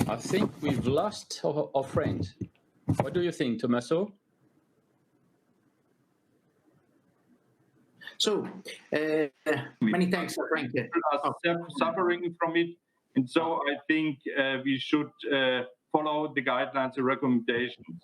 I think we've lost our friend. What do you think, Tommaso? So, many thanks, Frank. Suffering from it, and so I think we should follow the guidelines and recommendations.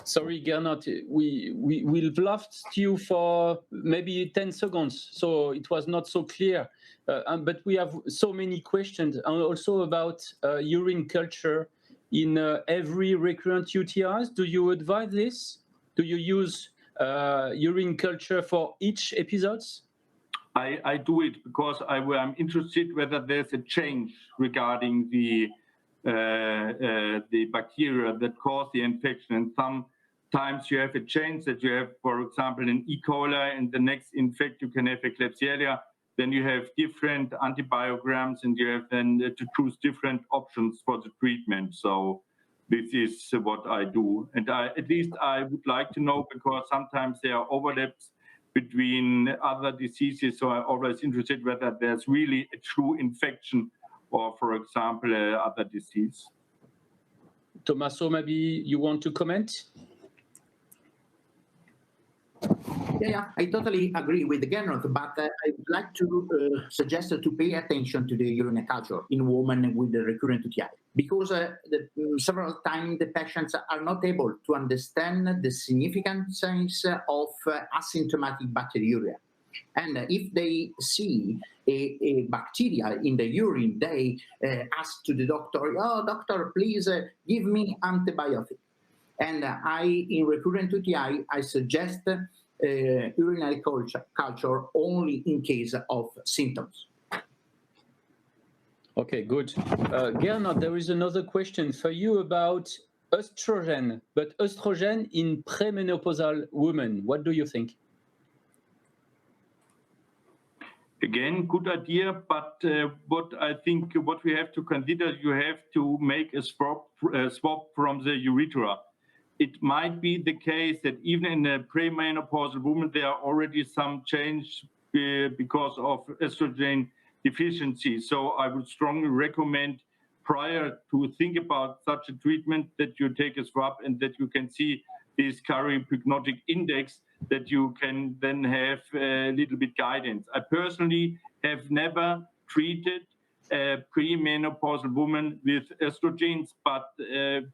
Sorry, Gernot, we've lost you for maybe 10 seconds, so it was not so clear. But we have so many questions, and also about urine culture in every recurrent UTIs. Do you advise this? Do you use urine culture for each episodes? I do it because I'm interested whether there's a change regarding the bacteria that cause the infection. And sometimes you have a change that you have, for example, an E. coli, and the next infect you can have a Klebsiella. Then you have different antibiograms, and you have then to choose different options for the treatment. So this is what I do. And at least I would like to know, because sometimes there are overlaps between other diseases. So I'm always interested whether there's really a true infection or, for example, other disease. Tommaso, maybe you want to comment? Yeah, I totally agree with Gernot, but I would like to suggest to pay attention to the urine culture in women with the recurrent UTI, because several times the patients are not able to understand the significance of asymptomatic bacteriuria. And if they see a bacteria in the urine, they ask to the doctor, "Oh, doctor, please give me antibiotic." And in recurrent UTI, I suggest urinary culture only in case of symptoms. Okay, good. Gernot, there is another question for you about estrogen, but estrogen in premenopausal women. What do you think? Again, good idea, but what I think what we have to consider, you have to make a swab from the urethra. It might be the case that even in a premenopausal woman, there are already some change because of estrogen deficiency. So I would strongly recommend, prior to think about such a treatment, that you take a swab and that you can see this karyoprognostic index, that you can then have a little bit guidance. I personally have never treated a premenopausal woman with estrogens, but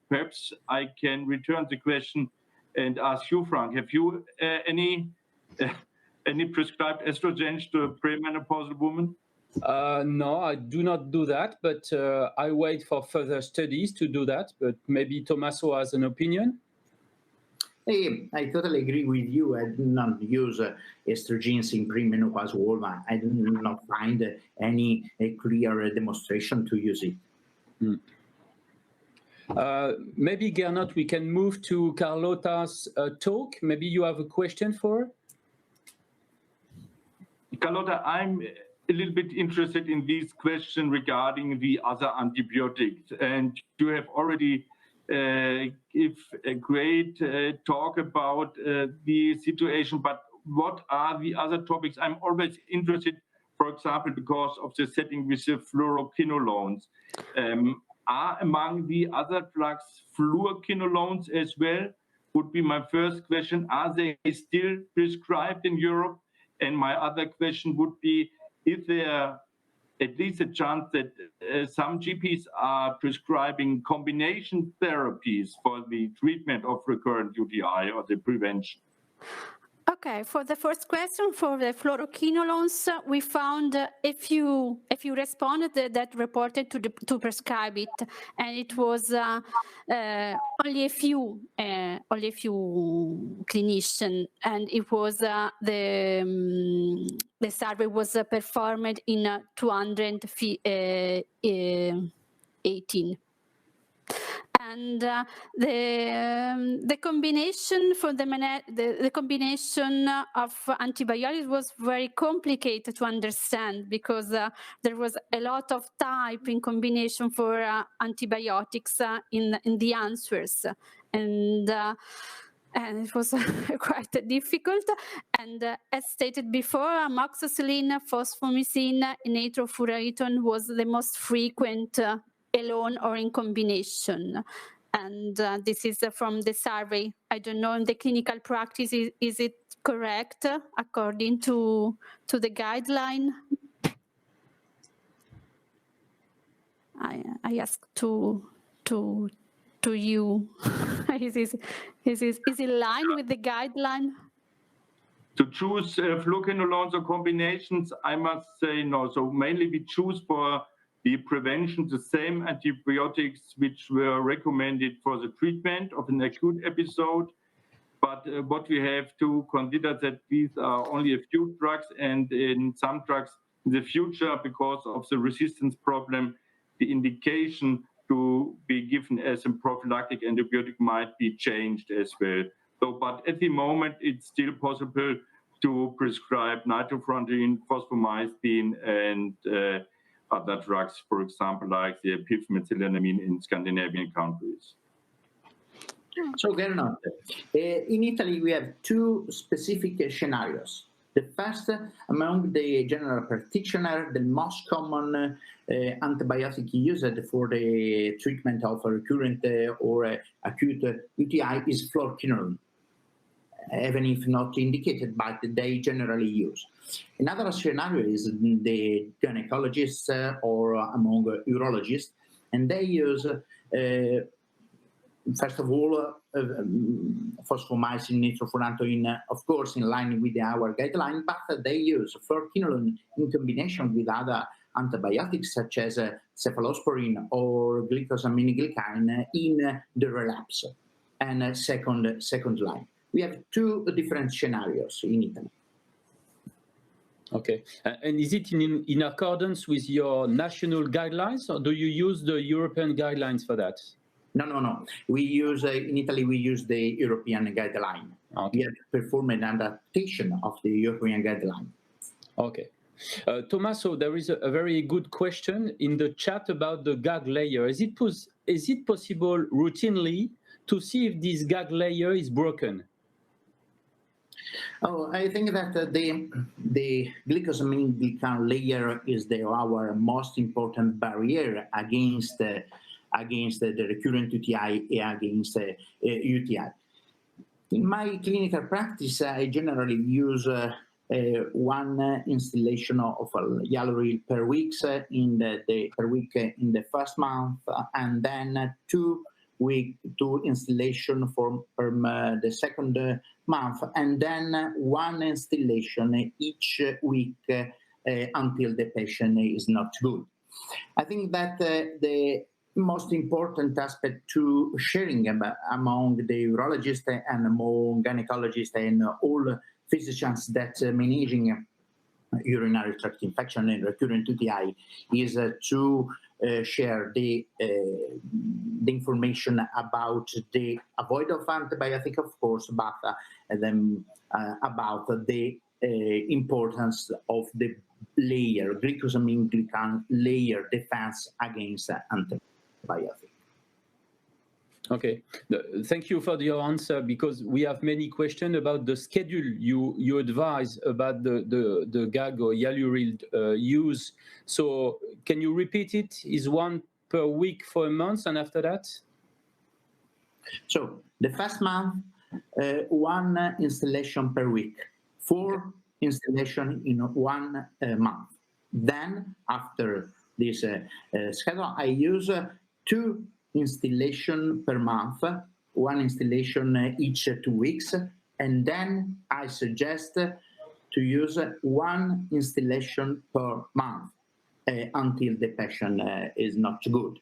perhaps I can return the question and ask you, Frank, have you any prescribed estrogens to a premenopausal woman? No, I do not do that, but I wait for further studies to do that. But maybe Tommaso has an opinion. I totally agree with you. I do not use estrogens in premenopausal women. I do not find any clear demonstration to use it. Maybe, Gernot, we can move to Carlotta's talk. Maybe you have a question for her? Carlotta, I'm a little bit interested in this question regarding the other antibiotics. And you have already give a great talk about the situation, but what are the other topics? I'm always interested, for example, because of the setting with the fluoroquinolones. Are among the other drugs fluoroquinolones as well? Would be my first question. Are they still prescribed in Europe? And my other question would be, is there at least a chance that some GPs are prescribing combination therapies for the treatment of recurrent UTI or the prevention? Okay, for the first question, for the fluoroquinolones, we found if you responded that reported to prescribe it, and it was only a few clinicians, and it was the survey was performed in 218. And the combination for the combination of antibiotics was very complicated to understand, because there was a lot of type in combination for antibiotics in the answers, and it was quite difficult. And as stated before, amoxicillin, fosfomycin, nitrofurantoin was the most frequent alone or in combination. And this is from the survey. I don't know in the clinical practice, is it correct according to the guideline? I ask to you. Is in line with the guideline? To choose fluoroquinolones or combinations, I must say no. So mainly we choose for the prevention the same antibiotics which were recommended for the treatment of an acute episode. But what we have to consider that these are only a few drugs, and in some drugs in the future, because of the resistance problem, the indication to be given as a prophylactic antibiotic might be changed as well. So, but at the moment, it's still possible to prescribe nitrofurantoin, fosfomycin, and other drugs, for example, like the pivmetylenamine in Scandinavian countries. So, Gernot, in Italy, we have two specific scenarios. The first, among the general practitioner, the most common antibiotic used for the treatment of a recurrent or acute UTI is fluoroquinolone, even if not indicated, but they generally use. Another scenario is the gynecologists or among urologists, and they use first of all, fosfomycin, nitrofurantoin, of course, in line with our guideline, but they use fluoroquinolone in combination with other antibiotics such as cephalosporin or glycosaminoglycan in the relapse and second line. We have two different scenarios in Italy. Okay, and is it in accordance with your national guidelines, or do you use the European guidelines for that? No. We use, in Italy, we use the European guideline. Okay. We have performed an adaptation of the European guideline. Okay. Tommaso, there is a very good question in the chat about the gag layer. Is it possible routinely to see if this gag layer is broken? Oh, I think that the glycosaminoglycan layer is our most important barrier against the recurrent UTI and against UTI. In my clinical practice, I generally use one installation of hyaluronic per week in the first month, and then two installation for the second month, and then one installation each week until the patient is not good. I think that the most important aspect to sharing among the urologists and among gynecologists and all physicians that managing urinary tract infection and recurrent UTI is to share the information about the avoid of antibiotic, of course, but then about the importance of the layer, glycosaminoglycan layer defense against antibiotic. Okay, thank you for your answer, because we have many questions about the schedule you advise about the gag or hyaluronic use. So can you repeat it? Is one per week for a month, and after that? So the first month, one installation per week, 4 installation in 1 month. Then after this schedule, I use 2 installation per month, 1 installation each 2 weeks, and then I suggest to use 1 installation per month until the patient is not good.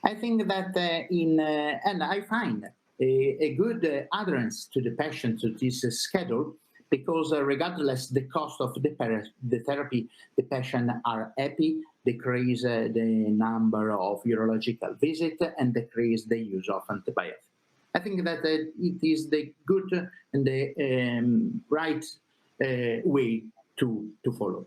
I think that and I find a good adherence to the patient to this schedule, because regardless the cost of the therapy, the patient are happy, decrease the number of urological visits, and decrease the use of antibiotics. I think that it is the good and the right way to follow.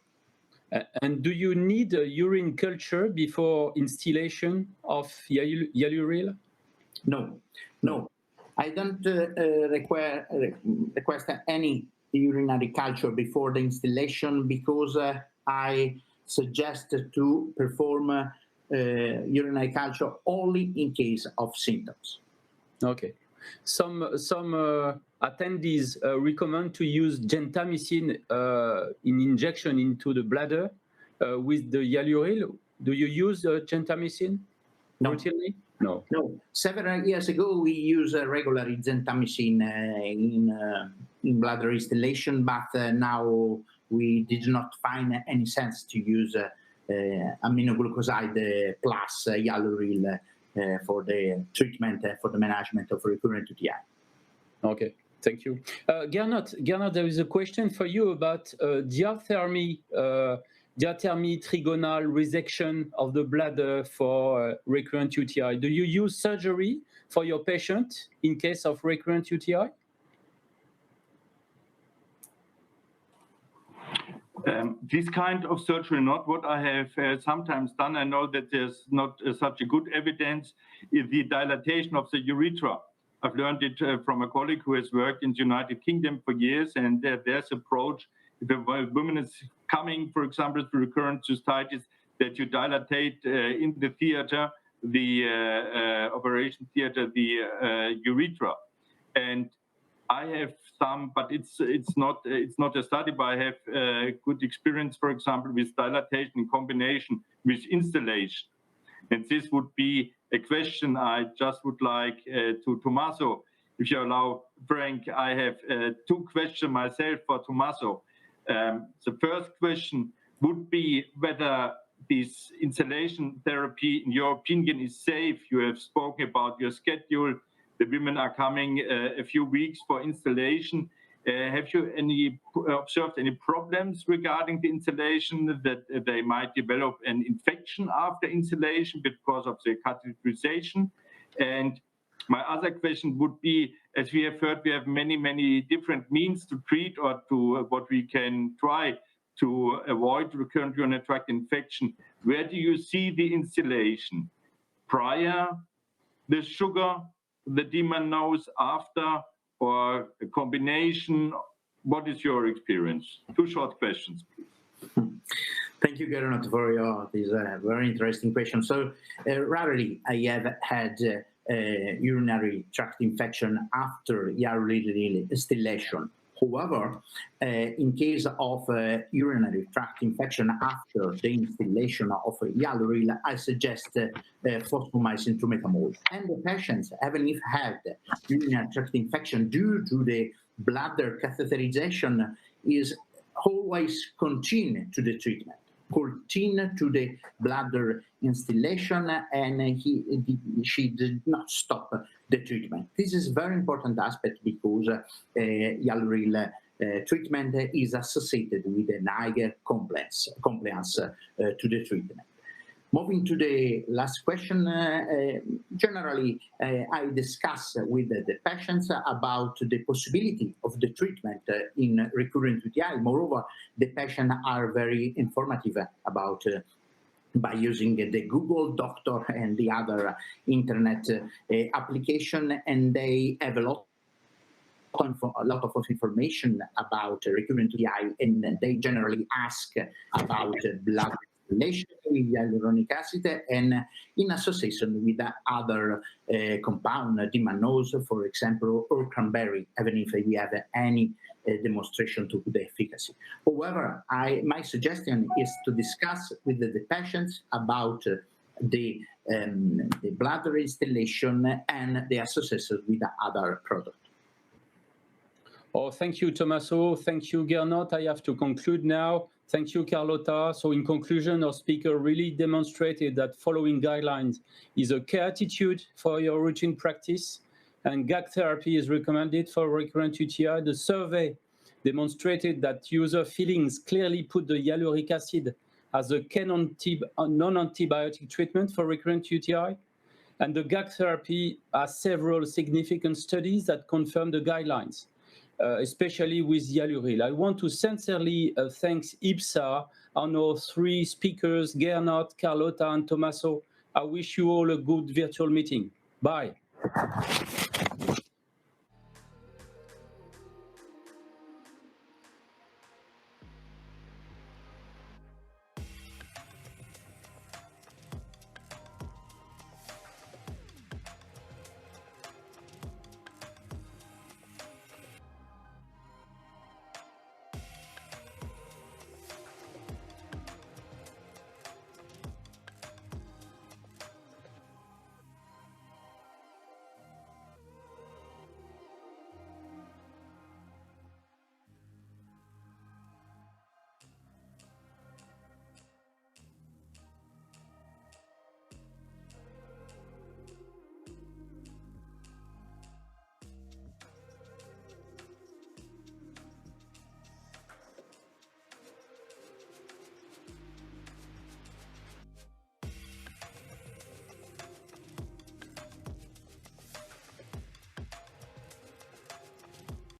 And do you need a urine culture before installation of hyaluronic? No. I don't request any urinary culture before the installation, because I suggest to perform urinary culture only in case of symptoms. Okay. Some attendees recommend to use gentamicin in injection into the bladder with the hyaluril. Do you use gentamicin routinely? No. No. Several years ago, we used regularly gentamicin in bladder installation, but now we did not find any sense to use aminoglucoside plus hyaluril for the treatment, for the management of recurrent UTI. Okay, thank you. Gernot, there is a question for you about diathermy trigonal resection of the bladder for recurrent UTI. Do you use surgery for your patient in case of recurrent UTI? This kind of surgery, not what I have sometimes done. I know that there's not such a good evidence, is the dilatation of the urethra. I've learned it from a colleague who has worked in the United Kingdom for years, and there's approach, if a woman is coming, for example, to recurrent cystitis, that you dilatate in the theater, the operation theater, the urethra. And I have some, but it's not a study, but I have good experience, for example, with dilatation in combination with installation. And this would be a question I just would like to Tommaso, if you allow, Frank. I have two questions myself for Tommaso. The first question would be whether this installation therapy, in your opinion, is safe. You have spoken about your schedule. The women are coming a few weeks for installation. Have you observed any problems regarding the installation, that they might develop an infection after installation because of the catheterization? And my other question would be, as we have heard, we have many different means to treat, or to what we can try to avoid recurrent urinary tract infection. Where do you see the installation? Prior the sugar, the demon knows, after, or a combination? What is your experience? Two short questions, please. Thank you, Gernot, for this very interesting question. So rarely I have had urinary tract infection after hyaluronic installation. However, in case of urinary tract infection after the installation of hyaluril, I suggest fosfomycin trumetamol. And the patients, even if had urinary tract infection due to the bladder catheterization, is always continue to the treatment, continue to the bladder installation, and she did not stop the treatment. This is a very important aspect because hyaluril treatment is associated with an higher compliance to the treatment. Moving to the last question, generally I discuss with the patients about the possibility of the treatment in recurrent UTI. Moreover, the patients are very informative about by using the Google Doctor and the other internet application, and they have a lot of information about recurrent UTI, and they generally ask about blood relation with hyaluronic acid and in association with other compound, dimanose, for example, or cranberry, even if we have any demonstration to the efficacy. However, my suggestion is to discuss with the patients about the bladder installation and the association with the other product. Oh, thank you, Tommaso. Thank you, Gernot. I have to conclude now. Thank you, Carlotta. So in conclusion, our speaker really demonstrated that following guidelines is a care attitude for your routine practice, and gag therapy is recommended for recurrent UTI. The survey demonstrated that user feelings clearly put the hyaluronic acid as a non-antibiotic treatment for recurrent UTI. And the gag therapy has several significant studies that confirm the guidelines, especially with hyaluril. I want to sincerely thank IPSA and our three speakers, Gernot, Carlotta, and Tommaso. I wish you all a good virtual meeting. Bye.